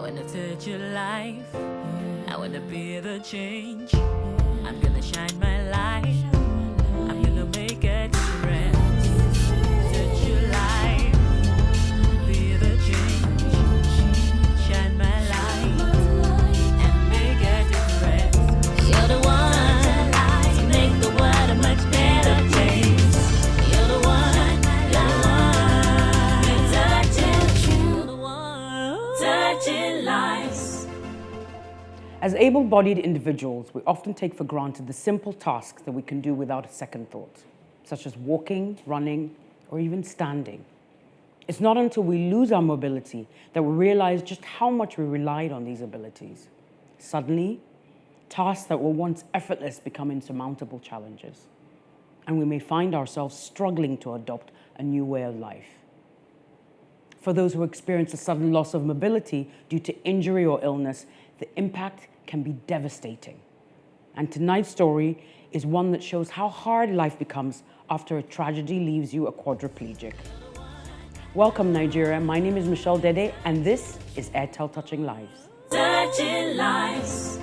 wanna touch your life. I wanna be the change. I'm gonna shine my light. I'm gonna make a difference. Touch your life. Be the change. Shine my light and make a difference. You're the one to make the world a much better place. You're the one. You're the one. Touching lives. As able-bodied individuals, we often take for granted the simple tasks that we can do without a second thought, such as walking, running, or even standing. It's not until we lose our mobility that we realize just how much we relied on these abilities. Suddenly, tasks that were once effortless become insurmountable challenges, and we may find ourselves struggling to adopt a new way of life. For those who experience a sudden loss of mobility due to injury or illness, the impact can be devastating. And tonight's story is one that shows how hard life becomes after a tragedy leaves you a quadriplegic. Welcome, Nigeria. My name is Michelle Dede, and this is Airtel Touching Lives. Touching lives.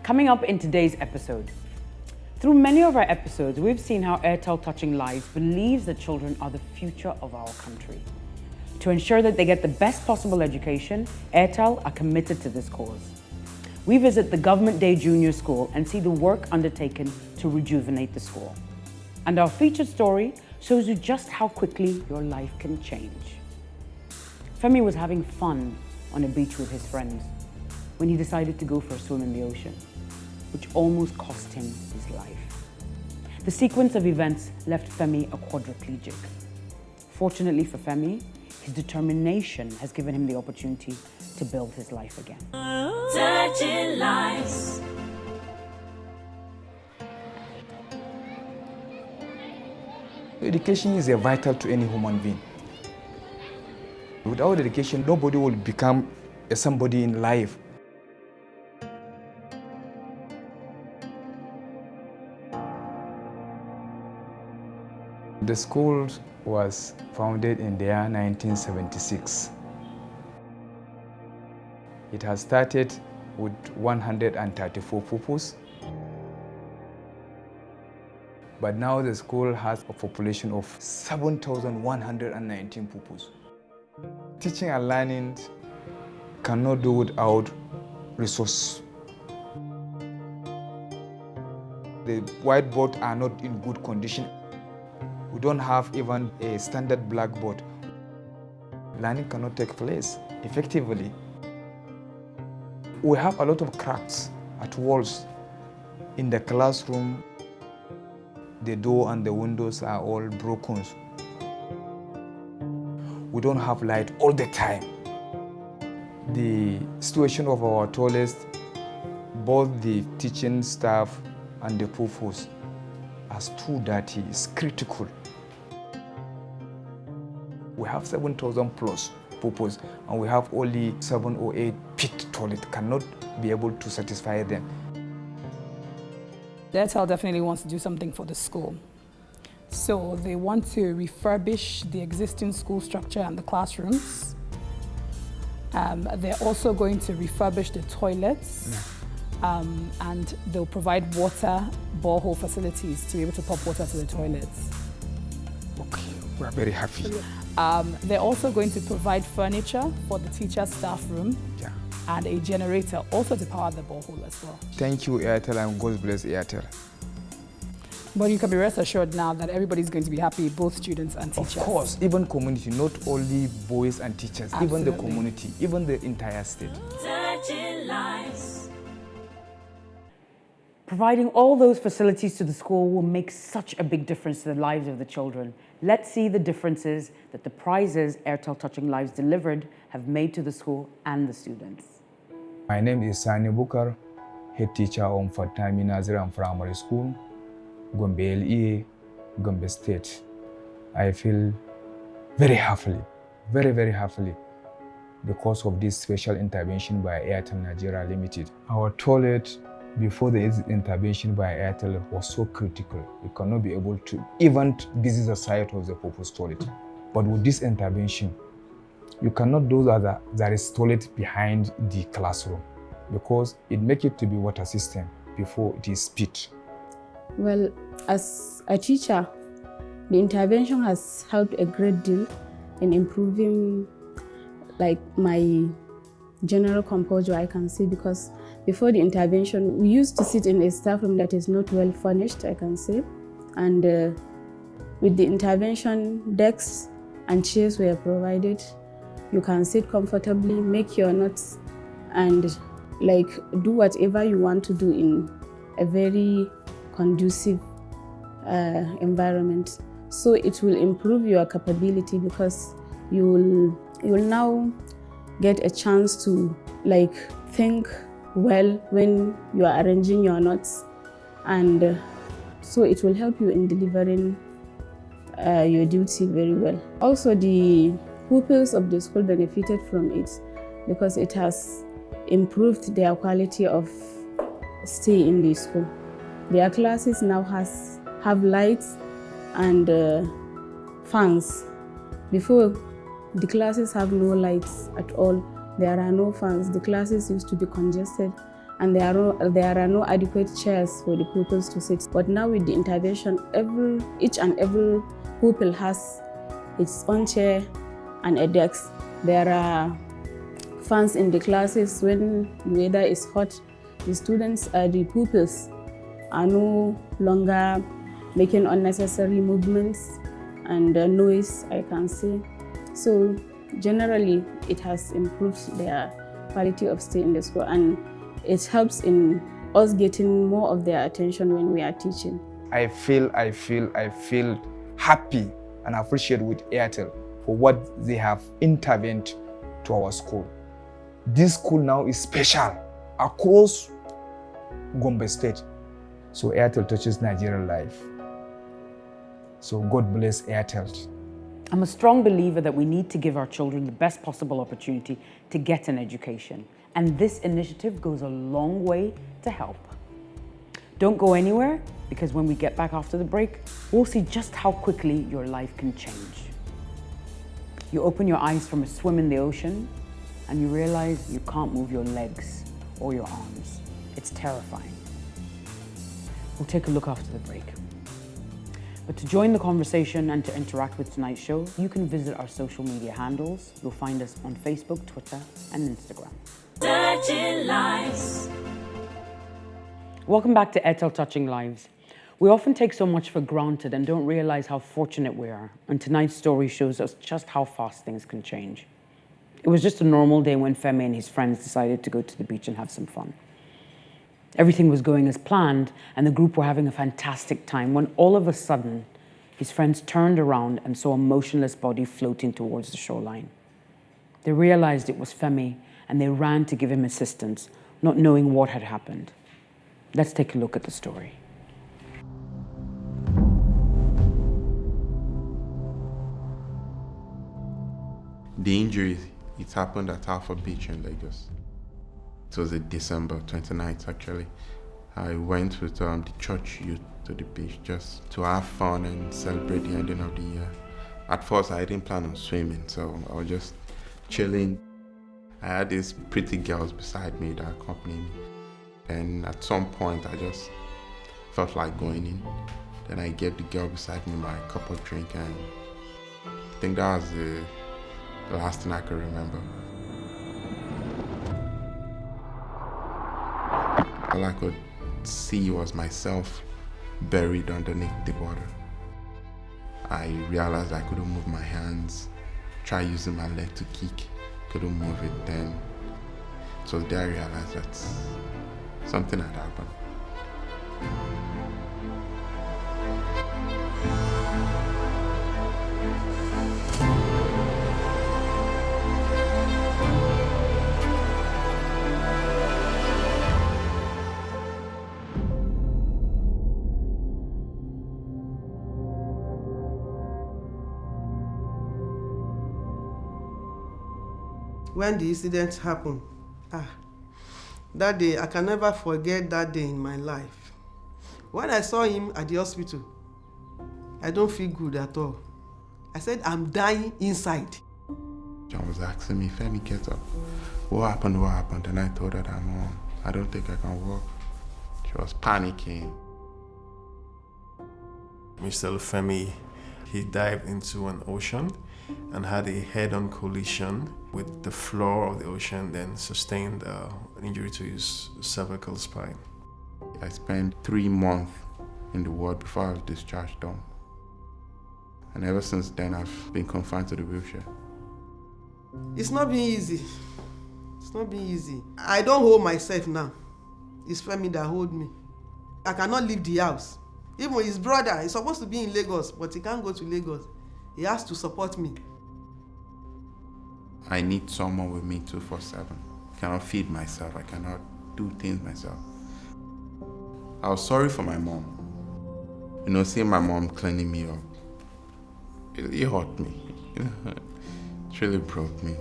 Coming up in today's episode. Through many of our episodes, we've seen how Airtel Touching Lives believes that children are the future of our country. To ensure that they get the best possible education, Airtel are committed to this cause. We visit the Government Day Junior School and see the work undertaken to rejuvenate the school. And our featured story shows you just how quickly your life can change. Femi was having fun on a beach with his friends when he decided to go for a swim in the ocean, which almost cost him his life. The sequence of events left Femi a quadriplegic. Fortunately for Femi, his determination has given him the opportunity to build his life again. Touching lives. Education is vital to any human being. Without education, nobody will become somebody in life. The school was founded in the year 1976. It has started with 134 pupils, but now the school has a population of 7,119 pupils. Teaching and learning cannot do without resources. The whiteboards are not in good condition. We don't have even a standard blackboard. Learning cannot take place effectively. We have a lot of cracks at walls. In the classroom, the door and the windows are all broken. We don't have light all the time. The situation of our toilets, both the teaching staff and the pupils, as too dirty is critical. We have 7,000 plus pupils, and we have only 7 or 8 pit toilets. Cannot be able to satisfy them. Airtel definitely wants to do something for the school. So they want to refurbish the existing school structure and the classrooms. They're also going to refurbish the toilets. And they'll provide water borehole facilities to be able to pump water to the toilets. Okay, we are very happy. They're also going to provide furniture for the teacher's staff room and a generator also to power the borehole as well. Thank you, Airtel, and God bless Airtel. But you can be rest assured now that everybody's going to be happy, both students and teachers. Of course, even community, not only boys and teachers, Absolutely. Even the community, even the entire state. Touching lives. Providing all those facilities to the school will make such a big difference to the lives of the children. Let's see the differences that the prizes Airtel Touching Lives delivered have made to the school and the students. My name is Sani Bukar, head teacher of Fatami Naziran Primary School, Gombe LEA, Gombe State. I feel very happily, very happily, because of this special intervention by Airtel Nigeria Limited. Our toilet before the intervention by Airtel was so critical. We cannot be able to even visit the site of the proposed toilet. But with this intervention, You cannot do that. There is toilet behind the classroom because it makes it to be water system before it is spit. Well, as a teacher, the intervention has helped a great deal in improving my general composure, I can say, because before the intervention, we used to sit in a staff room that is not well furnished, I can say. And with the intervention, desks and chairs were provided. You can sit comfortably, make your notes, and do whatever you want to do in a very conducive environment. So it will improve your capability because you will now get a chance to think well when you are arranging your notes, and so it will help you in delivering your duty very well. Also, the pupils of the school benefited from it because it has improved their quality of stay in the school. Their classes now have lights and fans. Before, the classes have no lights at all. There are no fans. The classes used to be congested, and there are no adequate chairs for the pupils to sit. But now with the intervention, each and every pupil has its own chair and a desk. There are fans in the classes. When the weather is hot, the pupils are no longer making unnecessary movements and noise, I can say. So generally, it has improved their quality of stay in the school, and it helps in us getting more of their attention when we are teaching. I feel happy and appreciate with Airtel for what they have intervened to our school. This school now is special across Gombe State. So Airtel touches Nigerian life. So God bless Airtel. I'm a strong believer that we need to give our children the best possible opportunity to get an education. And this initiative goes a long way to help. Don't go anywhere, because when we get back after the break, we'll see just how quickly your life can change. You open your eyes from a swim in the ocean, and you realize you can't move your legs or your arms. It's terrifying. We'll take a look after the break. But to join the conversation and to interact with tonight's show, you can visit our social media handles. You'll find us on Facebook, Twitter, and Instagram. Touching Lives. Welcome back to Airtel Touching Lives. We often take so much for granted and don't realize how fortunate we are. And tonight's story shows us just how fast things can change. It was just a normal day when Femi and his friends decided to go to the beach and have some fun. Everything was going as planned, and the group were having a fantastic time when all of a sudden, his friends turned around and saw a motionless body floating towards the shoreline. They realized it was Femi, and they ran to give him assistance, not knowing what had happened. Let's take a look at the story. The injury, it happened at Alpha Beach in Lagos. It was in December 29th, actually. I went with the church youth to the beach just to have fun and celebrate the ending of the year. At first, I didn't plan on swimming, so I was just chilling. I had these pretty girls beside me that accompanied me. And at some point, I just felt like going in. Then I gave the girl beside me my cup of drink, and I think that was the last thing I could remember. All I could see was myself buried underneath the water. I realized I couldn't move my hands, tried using my leg to kick, couldn't move it. Then it was there I realized that something had happened. When the incident happened, that day, I can never forget that day in my life. When I saw him at the hospital, I don't feel good at all. I said, I'm dying inside. John was asking me, Femi, get up. What happened? What happened? And I told her that, Mom, I don't think I can walk. She was panicking. Mr. Femi, he dived into an ocean and had a head-on collision with the floor of the ocean, then sustained an injury to his cervical spine. I spent 3 months in the ward before I was discharged home. And ever since then, I've been confined to the wheelchair. It's not been easy. It's not been easy. I don't hold myself now. It's Femi that hold me. I cannot leave the house. Even his brother is supposed to be in Lagos, but he can't go to Lagos. He has to support me. I need someone with me 24/7. I cannot feed myself. I cannot do things myself. I was sorry for my mom. You know, seeing my mom cleaning me up, it hurt me. It really broke me.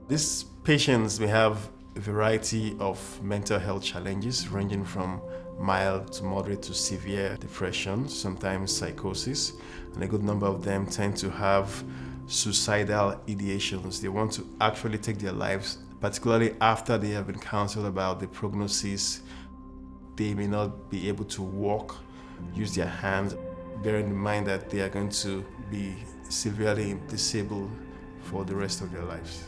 These patients may have a variety of mental health challenges ranging from mild to moderate to severe depression, sometimes psychosis, and a good number of them tend to have suicidal ideations. They want to actually take their lives, particularly after they have been counseled about the prognosis. They may not be able to walk, use their hands, bearing in mind that they are going to be severely disabled for the rest of their lives.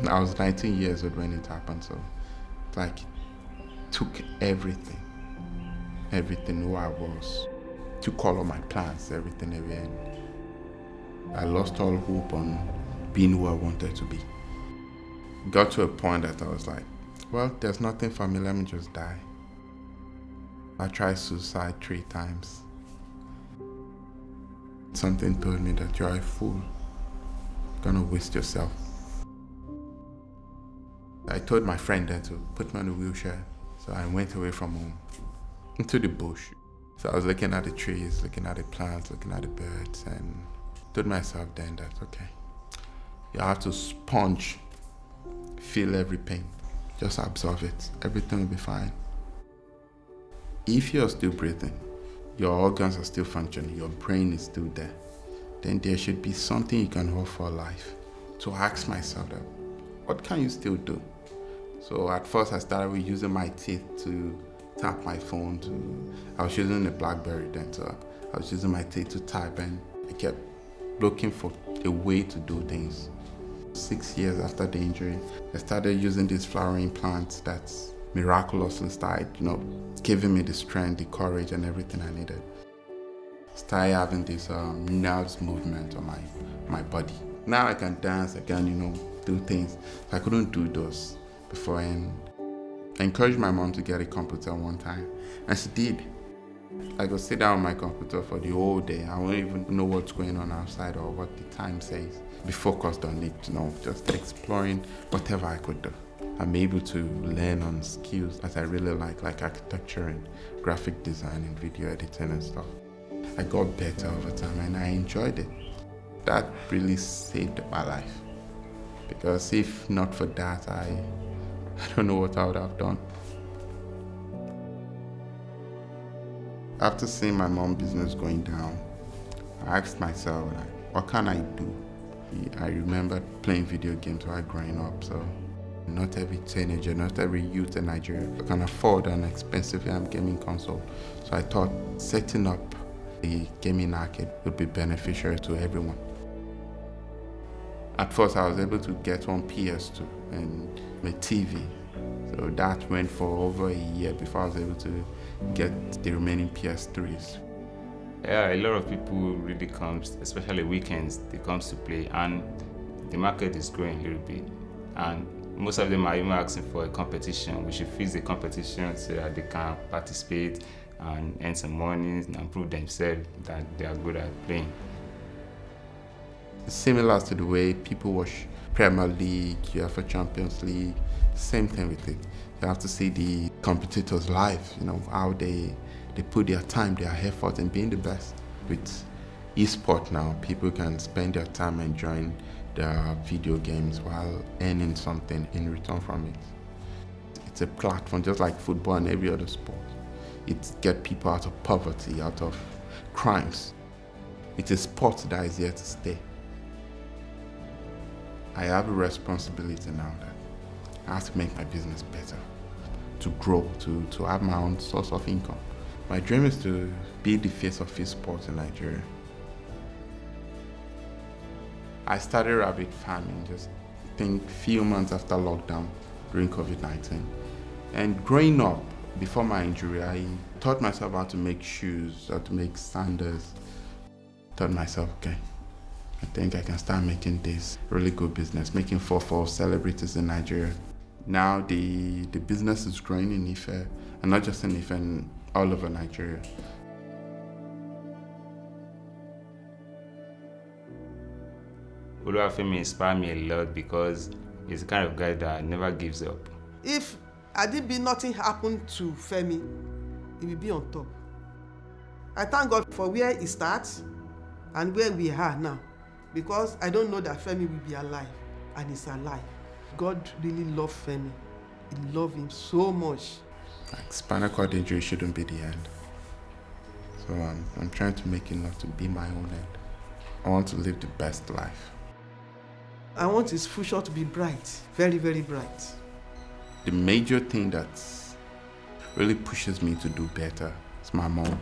I was 19 years old when it happened, so like took everything who I was, took all of my plans, everything away, and I lost all hope on being who I wanted to be. Got to a point that I was like, well, there's nothing for me, let me just die. I tried suicide 3 times. Something told me that you're a fool, you're gonna waste yourself. I told my friend then to put me on a wheelchair, so I went away from home into the bush. So I was looking at the trees, looking at the plants, looking at the birds, and told myself then that, okay, you have to sponge, feel every pain, just absorb it, everything will be fine. If you're still breathing, your organs are still functioning, your brain is still there, then there should be something you can hold for life. So I asked myself that, what can you still do? So at first I started with using my teeth to tap my phone. I was using a BlackBerry then, so I was using my teeth to type, and I kept looking for a way to do things. 6 years after the injury, I started using these flowering plants that miraculously started, giving me the strength, the courage, and everything I needed. Started having this nerves movement on my body. Now I can dance, I can, do things. I couldn't do those before, and I encouraged my mom to get a computer one time, and she did. I could sit down on my computer for the whole day. I won't even know what's going on outside or what the time says. Be focused on it, just exploring whatever I could do. I'm able to learn on skills that I really like architecture and graphic design and video editing and stuff. I got better over time and I enjoyed it. That really saved my life. Because if not for that, I don't know what I would have done. After seeing my mom's business going down, I asked myself, what can I do? I remember playing video games while growing up, so not every teenager, not every youth in Nigeria can afford an expensive gaming console. So I thought setting up a gaming arcade would be beneficial to everyone. At first, I was able to get one PS2 and a TV. So that went for over a year before I was able to get the remaining PS3s. Yeah, a lot of people really comes, especially weekends, they comes to play, and the market is growing a little bit. And most of them are even asking for a competition. We should fix the competition so that they can participate and earn some money and prove themselves that they are good at playing. Similar to the way people watch Premier League, UEFA Champions League, same thing with it. You have to see the competitors live, how they put their time, their effort in being the best. With e-sport now, people can spend their time enjoying their video games while earning something in return from it. It's a platform just like football and every other sport. It gets people out of poverty, out of crimes. It's a sport that is here to stay. I have a responsibility now that I have to make my business better, to grow, to have my own source of income. My dream is to be the face of fish sports in Nigeria. I started rabbit farming just few months after lockdown during COVID-19. And growing up, before my injury, I taught myself how to make shoes, how to make sandals. Thought myself, okay, I think I can start making this really good business, making for celebrities in Nigeria. Now the business is growing in Ife, and not just in Ife, and all over Nigeria. Femi inspired me a lot because he's the kind of guy that never gives up. If nothing happened to Femi, he will be on top. I thank God for where he starts and where we are now, because I don't know that Femi will be alive, and he's alive. God really loved Femi. He loved him so much. Like spinal cord injury shouldn't be the end. So I'm trying to make it not to be my own end. I want to live the best life. I want his future to be bright, very, very bright. The major thing that really pushes me to do better is my mom.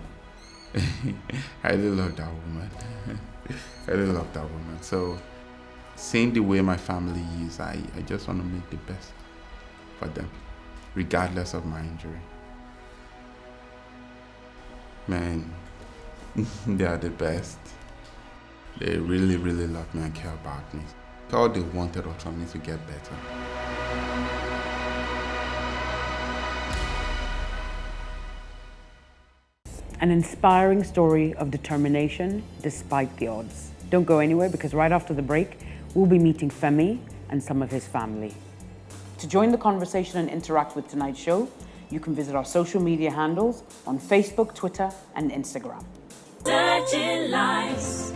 I really love that woman. I really love that woman. So seeing the way my family is, I just want to make the best for them, regardless of my injury. Man, they are the best. They really, really love me and care about me. All they wanted was for me to get better. An inspiring story of determination despite the odds. Don't go anywhere, because right after the break, we'll be meeting Femi and some of his family. To join the conversation and interact with tonight's show, you can visit our social media handles on Facebook, Twitter, and Instagram. Touching Lives.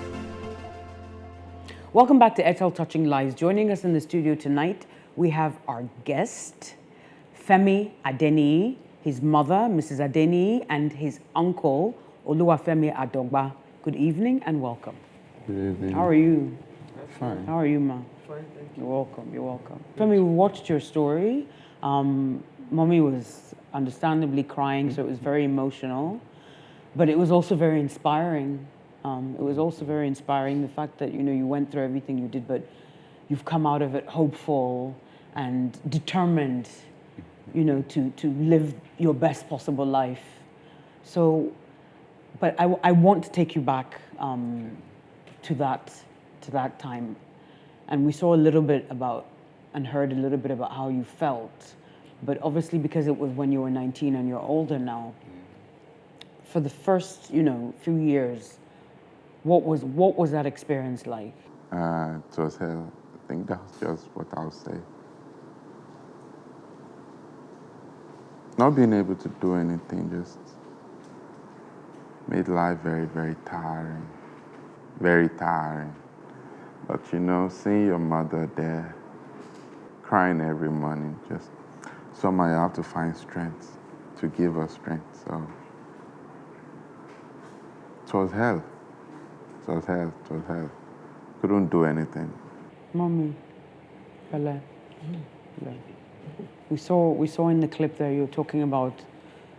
Welcome back to Airtel Touching Lives. Joining us in the studio tonight, we have our guest, Femi Adeniyi, his mother, Mrs. Adeniyi, and his uncle, Oluwafemi Adogba. Good evening and welcome. Good evening. How are you? Fine. How are you, ma? Fine, thank you. You're welcome, you're welcome. Femi, we watched your story. Mommy was understandably crying, so it was very emotional. But it was also very inspiring. The fact that, you went through everything you did, but you've come out of it hopeful and determined, to live your best possible life. So, but I want to take you back to that time. And we saw a little bit about and heard a little bit about how you felt. But obviously, because it was when you were 19 and you're older now, for the first, few years, what was that experience like? It was hell. I think that's just what I'll say. Not being able to do anything just made life very, very tiring. Very tiring. But seeing your mother there, crying every morning, just somehow you have to find strength to give her strength. So it was hell. It was hell. It was hell. Couldn't do anything. Mommy, Bella. We saw in the clip there you were talking about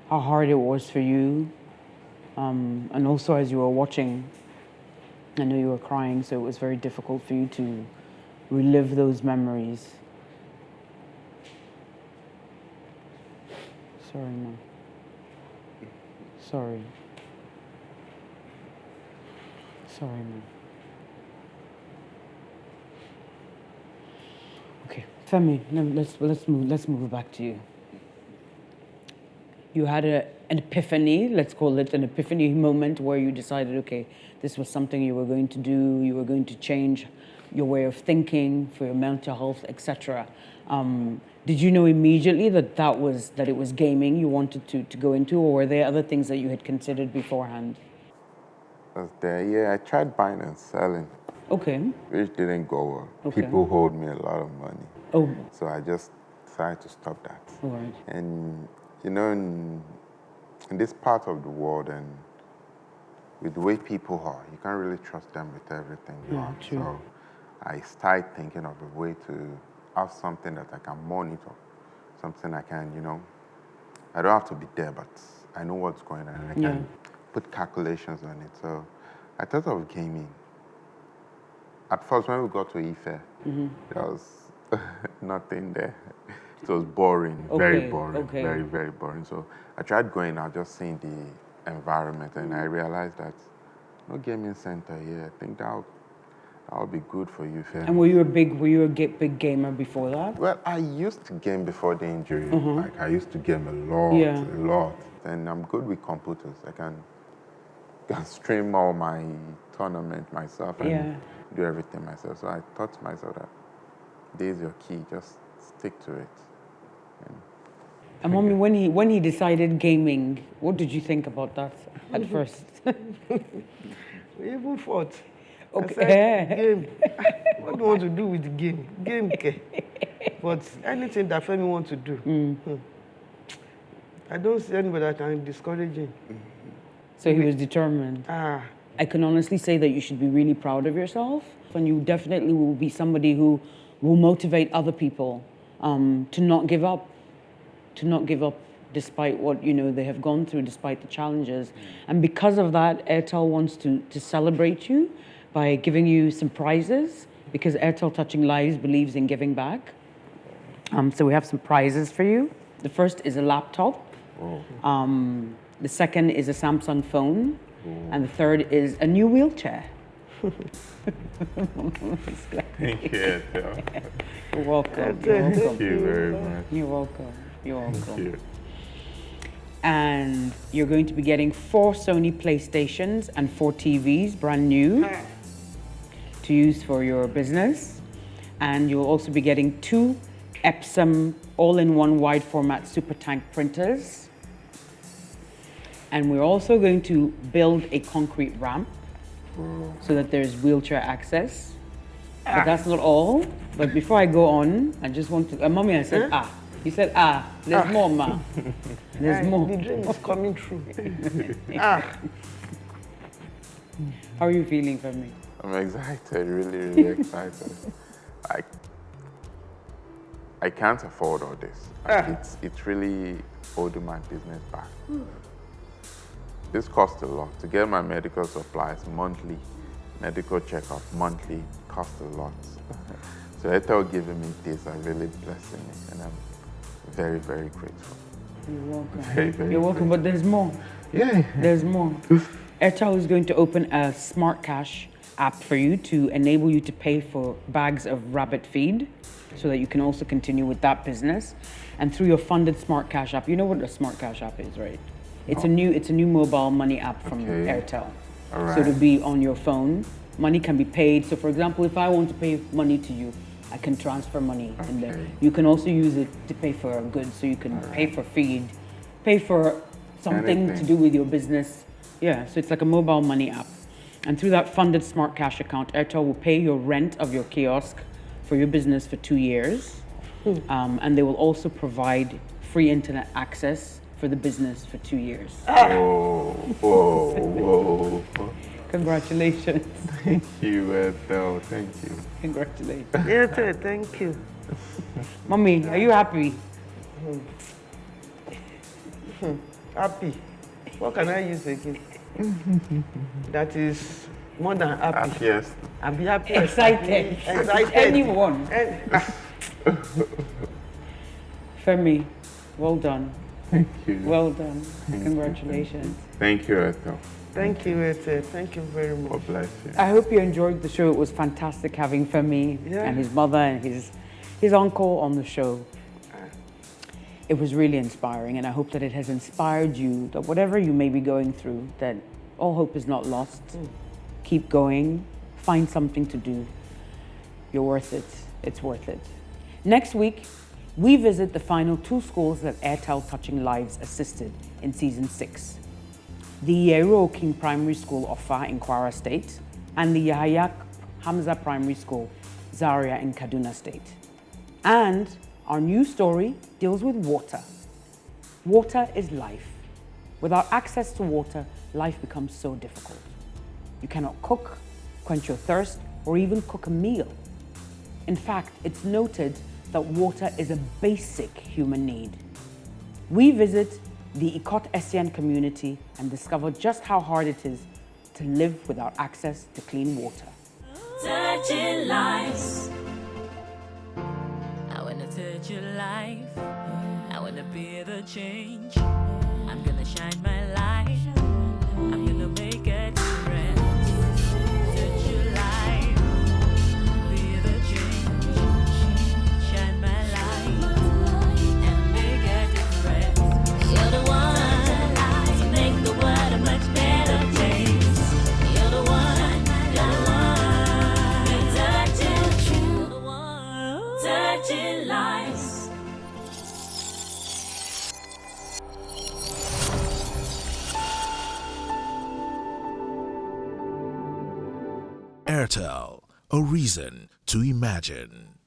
how hard it was for you, and also as you were watching, I know you were crying, so it was very difficult for you to relive those memories. Sorry, Mom. Sorry. Sorry, Mom. Okay, Femi, let's move back to you. You had an epiphany, let's call it an epiphany moment, where you decided, okay, this was something you were going to do. You were going to change your way of thinking for your mental health, etc. Did you know immediately that it was gaming you wanted to go into, or were there other things that you had considered beforehand? I tried buying and selling. Okay. Which didn't go well. Okay. People owed me a lot of money. Oh. So I just decided to stop that. All right. And in this part of the world, and with the way people are, you can't really trust them with everything. Yeah, true. So I started thinking of a way to have something that I can monitor, something I can, I don't have to be there, but I know what's going on and I can put calculations on it. So I thought of gaming. At first, when we got to Ife, there was nothing there. It was boring, very boring, very, very boring. So I tried going out, just seeing the environment, and I realized that no gaming center here. I think that would be good for you, Femi. And were you a big gamer before that? Well, I used to game before the injury. Like I used to game a lot. And I'm good with computers. I can stream all my tournament myself and do everything myself. So I thought to myself that this is your key. Just stick to it. And Mommy, when he decided gaming, what did you think about that at first? We even fought. Okay. I said, game. What do you want to do with the game? Game, okay. But anything that Femi wants to do, I don't see anybody that can discourage him. So he was determined. I can honestly say that you should be really proud of yourself, and you definitely will be somebody who will motivate other people to not give up, despite what they have gone through, despite the challenges. And because of that, Airtel wants to celebrate you by giving you some prizes, because Airtel Touching Lives believes in giving back. So we have some prizes for you. The first is a laptop. The second is a Samsung phone. And the third is a new wheelchair. Thank you, Airtel. You're welcome. Thank you very much. You're welcome. You're welcome. Thank you. And you're going to be getting 4 Sony PlayStations and 4 TVs, brand new, to use for your business. And you'll also be getting 2 Epsom all-in-one wide format super tank printers. And we're also going to build a concrete ramp so that there's wheelchair access. But that's not all. But before I go on, I just want to, Mommy, I said, You said, there's more, ma. There's more. The dream is coming true. How are you feeling, Femi? I'm excited, really, really excited. I can't afford all this. It's really holding my business back. This costs a lot. To get my medical supplies monthly, medical checkup monthly, costs a lot. So Airtel giving me this are really blessing me, and I'm very, very grateful. You're welcome. Very, very You're welcome, but there's more. Yeah. There's more. Airtel is going to open a smart cash app for you to enable you to pay for bags of rabbit feed so that you can also continue with that business. And through your funded smart cash app, you know what a smart cash app is, right? It's a new mobile money app from Airtel. All right. So it'll be on your phone. Money can be paid. So for example, if I want to pay money to you, I can transfer money in there. You can also use it to pay for goods. So you can pay for feed, pay for something to do with your business. Yeah, so it's like a mobile money app. And through that funded smart cash account, Airtel will pay your rent of your kiosk for your business for 2 years. And they will also provide free internet access for the business for 2 years. Whoa. Congratulations. Thank you, Airtel. Thank you. Congratulations. Airtel, thank you. Mommy, are you happy? Happy. What can I use again? That is more than happy. Happiest. I'll be happy. Excited. Excited. Anyone. Femi, well done. Thank you. Well done. Congratulations. Thank you, Airtel. Thank you, Airtel. Thank you very much. God bless you. I hope you enjoyed the show. It was fantastic having Femi and his mother and his uncle on the show. It was really inspiring, and I hope that it has inspired you, that whatever you may be going through, that all hope is not lost. Keep going. Find something to do. You're worth it. It's worth it. Next week, we visit the final 2 schools that Airtel Touching Lives assisted in Season 6. The Yero King Primary School, Offa in Kwara State, and the Yahya Hamza Primary School, Zaria in Kaduna State. And our new story deals with water. Water is life. Without access to water, life becomes so difficult. You cannot cook, quench your thirst, or even cook a meal. In fact, it's noted that water is a basic human need. We visit the Ikot Essien community and discover just how hard it is to live without access to clean water. Touching lives. I wanna touch your life. I wanna be the change. I'm gonna shine my light. I'm gonna make a difference. Touch your life. Be the change. Shine my light and make a difference. You're the one to make the world a much better place. You're the one. You're the one. You're touching. You're the one. Touching lives. Airtel, a reason to imagine.